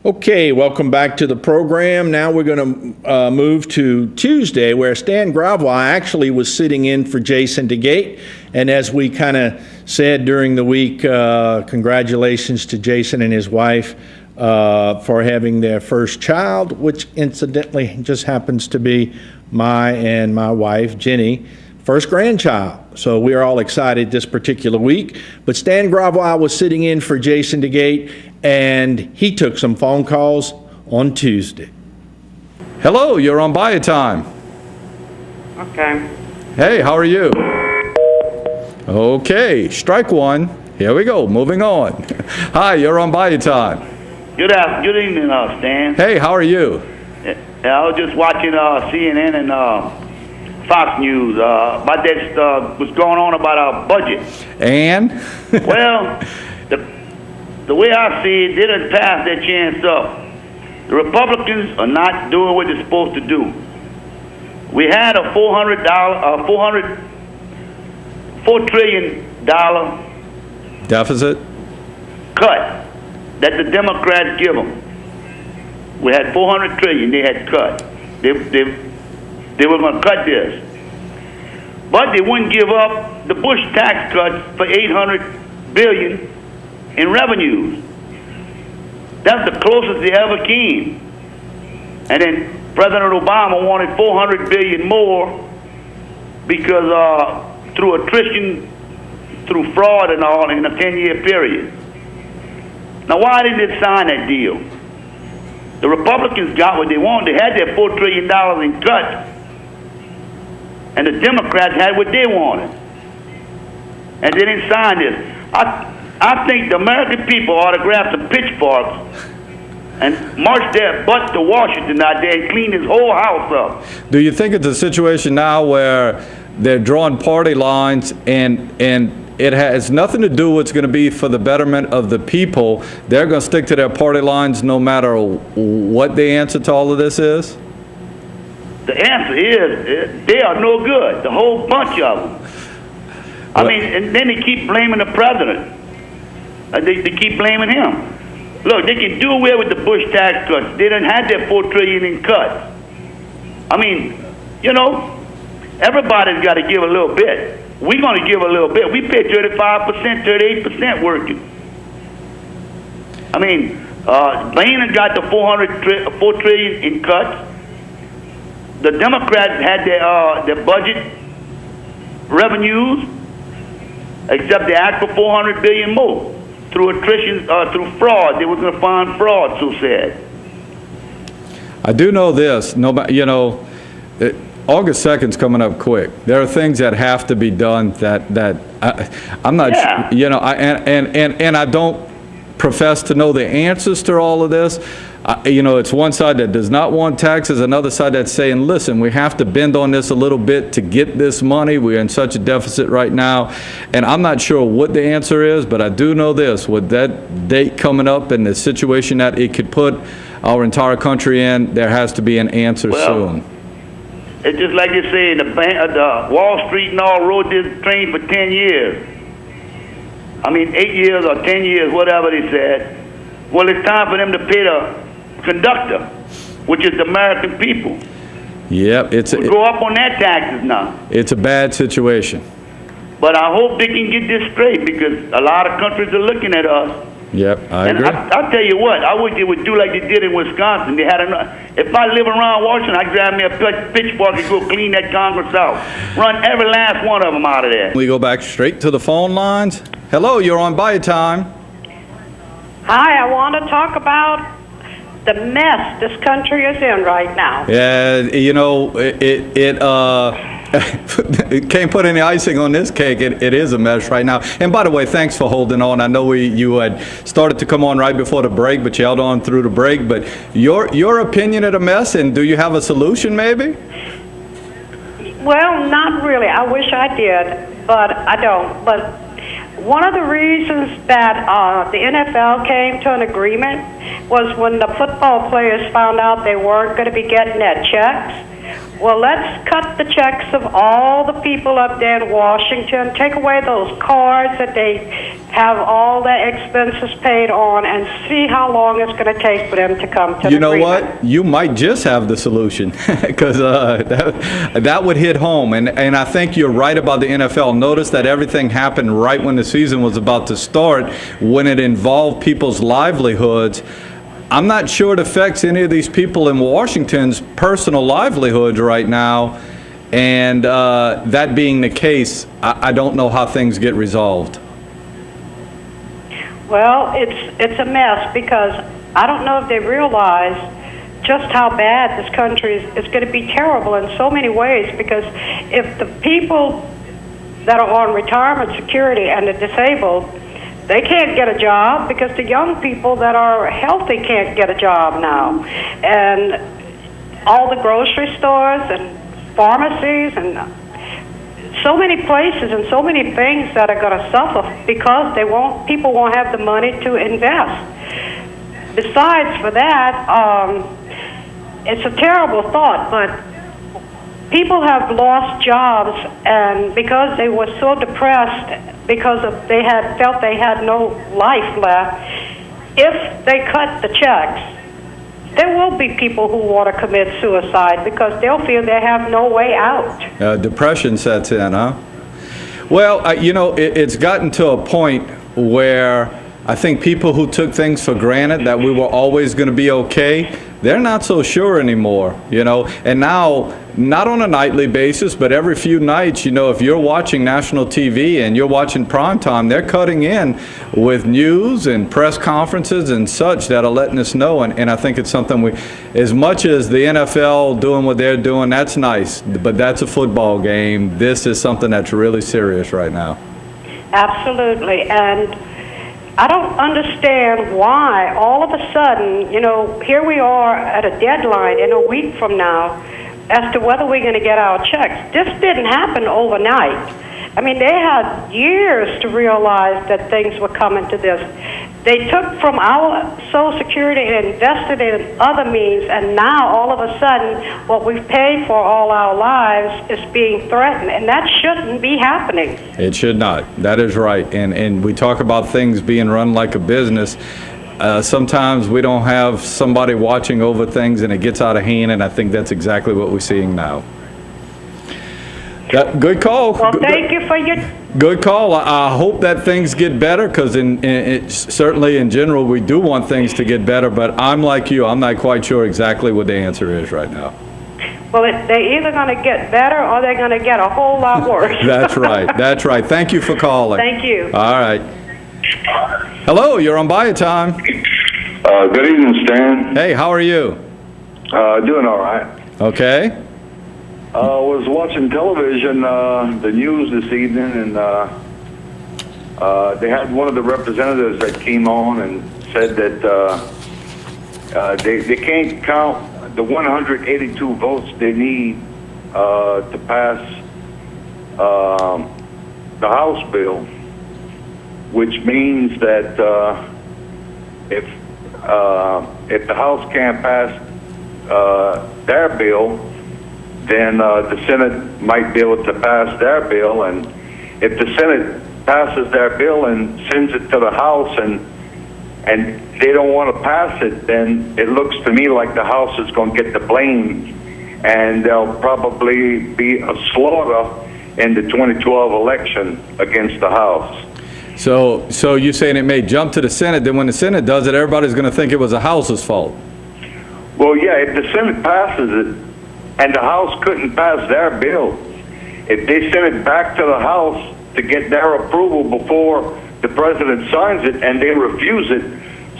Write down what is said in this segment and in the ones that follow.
Okay, welcome back to the program. Now we're going to move to Tuesday, where Stan Gravois actually was sitting in for Jason DeGate. And as we kind of said during the week, congratulations to Jason and his wife for having their first child, which incidentally just happens to be my and my wife, Jenny, first grandchild. So we are all excited this particular week. But Stan Gravois was sitting in for Jason DeGate, and he took some phone calls on Tuesday. Hello, you're on Bayou time. Okay. Hey, how are you? Okay, strike one. Here we go, moving on. Hi, you're on Bayou time. Good evening, Stan. Hey, how are you? I was just watching CNN and Fox News about that what's going on about our budget. And? Well, the way I see it, they didn't pass their chance up. The Republicans are not doing what they're supposed to do. We had a $4 trillion deficit cut that the Democrats give them. We had $400 trillion they had cut. They were going to cut this. But they wouldn't give up the Bush tax cuts for $800 billion in revenues. That's the closest they ever came. And then President Obama wanted $400 billion more because through attrition, through fraud and all in a 10-year period. Now, why didn't they sign that deal? The Republicans got what they wanted. They had their $4 trillion in cuts. And the Democrats had what they wanted. And they didn't sign this. I think the American people ought to grab some pitchforks and march their butt to Washington out there and clean this whole house up. Do you think it's a situation now where they're drawing party lines and it has nothing to do with what's going to be for the betterment of the people? They're going to stick to their party lines no matter what the answer to all of this is? The answer is they are no good, the whole bunch of them. I mean, and then they keep blaming the president. They keep blaming him. Look, they can do away with the Bush tax cuts. They didn't have their $4 trillion in cuts. I mean, you know, everybody's got to give a little bit. We're going to give a little bit. We pay 35%, 38% working. I mean, Boehner got the $4 trillion in cuts. The Democrats had their budget revenues, except they asked for $400 billion more through attrition, through fraud. They were going to find fraud, so said. I do know this. You know, August 2nd's coming up quick. There are things that have to be done that I'm not. Yeah. You know, and I don't profess to know the answers to all of this. You know, it's one side that does not want taxes, another side that's saying, listen, we have to bend on this a little bit to get this money. We're in such a deficit right now. And I'm not sure what the answer is, but I do know this. With that date coming up and the situation that it could put our entire country in, there has to be an answer soon. It's just like they say, the Wall Street and all rode this train for 10 years. I mean, 8 years or 10 years, whatever they said. Well, it's time for them to pay the conductor, which is the American people. Yep, we go up on their taxes now. It's a bad situation. But I hope they can get this straight, because a lot of countries are looking at us. Yep, I agree. I'll tell you what, I wish they would do like they did in Wisconsin. They had if I live around Washington, I'd grab me a pitchfork and go clean that Congress out. Run every last one of them out of there. We go back straight to the phone lines. Hello, you're on Bayou time. Hi, I want to talk about the mess this country is in right now. Yeah, you know, it can't put any icing on this cake. It is a mess right now. And by the way, thanks for holding on. I know you had started to come on right before the break, but you held on through the break. But your opinion of the mess, and do you have a solution maybe? Well, not really. I wish I did, but I don't. But one of the reasons that the NFL came to an agreement was when the football players found out they weren't going to be getting their checks. Well, let's cut the checks of all the people up there in Washington, take away those cars that they have all their expenses paid on, and see how long it's going to take for them to come to an agreement. You know what? You might just have the solution, because that would hit home. And I think you're right about the NFL. Notice that everything happened right when the season was about to start, when it involved people's livelihoods. I'm not sure it affects any of these people in Washington's personal livelihoods right now. And that being the case, I don't know how things get resolved. Well, it's a mess, because I don't know if they realize just how bad this country is going to be terrible in so many ways, because if the people that are on retirement security and the disabled, they can't get a job, because the young people that are healthy can't get a job now. And all the grocery stores and pharmacies and so many places and so many things that are going to suffer because people won't have the money to invest. Besides for that, it's a terrible thought, but people have lost jobs, and because they were so depressed because they felt they had no life left, if they cut the checks, there will be people who want to commit suicide because they'll feel they have no way out. Depression sets in, huh? Well, it's gotten to a point where I think people who took things for granted, that we were always going to be okay, they're not so sure anymore, And now, not on a nightly basis, but every few nights, if you're watching national TV and you're watching primetime, they're cutting in with news and press conferences and such that are letting us know. And I think it's something as much as the NFL doing what they're doing, that's nice, but that's a football game. This is something that's really serious right now. Absolutely. And I don't understand why all of a sudden, here we are at a deadline in a week from now as to whether we're going to get our checks. This didn't happen overnight. I mean, they had years to realize that things were coming to this. They took from our Social Security and invested it in other means, and now all of a sudden what we've paid for all our lives is being threatened, and that shouldn't be happening. It should not. That is right. And we talk about things being run like a business. Sometimes we don't have somebody watching over things and it gets out of hand, and I think that's exactly what we're seeing now. Good call. Well, thank you for your... Good call. I hope that things get better, because certainly in general we do want things to get better, but I'm like you. I'm not quite sure exactly what the answer is right now. Well, they're either going to get better or they're going to get a whole lot worse. That's right. That's right. Thank you for calling. Thank you. All right. Hello, you're on Bayou Time. Good evening, Stan. Hey, how are you? Doing all right. Okay. I was watching television, the news this evening, and they had one of the representatives that came on and said that they can't count the 182 votes they need to pass the House bill, which means that if the House can't pass their bill, then the Senate might be able to pass their bill. And if the Senate passes their bill and sends it to the House and they don't want to pass it, then it looks to me like the House is going to get the blame, and there'll probably be a slaughter in the 2012 election against the House. So you're saying it may jump to the Senate, then when the Senate does it, everybody's going to think it was the House's fault? Well, yeah, if the Senate passes it, and the House couldn't pass their bill, if they send it back to the House to get their approval before the president signs it and they refuse it,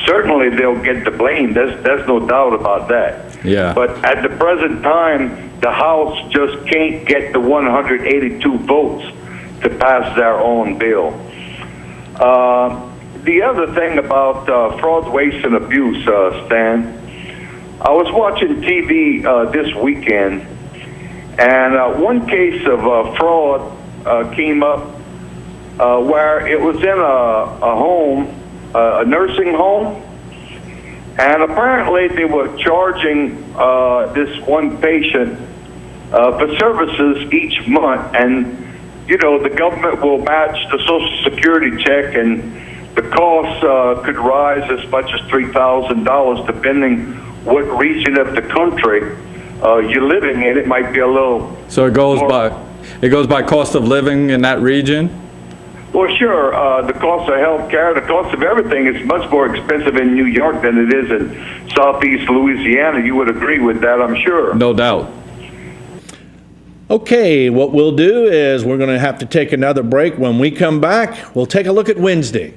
certainly they'll get the blame. There's no doubt about that. Yeah. But at the present time, the House just can't get the 182 votes to pass their own bill. The other thing about fraud, waste, and abuse, Stan, I was watching TV this weekend, and one case of fraud came up where it was in a home, a nursing home, and apparently they were charging this one patient for services each month, and the government will match the Social Security check, and the cost could rise as much as $3,000 depending what region of the country you're living in. It might be a little. So it goes by cost of living in that region? Well, sure. The cost of health care, the cost of everything is much more expensive in New York than it is in Southeast Louisiana. You would agree with that, I'm sure. No doubt. Okay, what we'll do is we're going to have to take another break. When we come back, we'll take a look at Wednesday.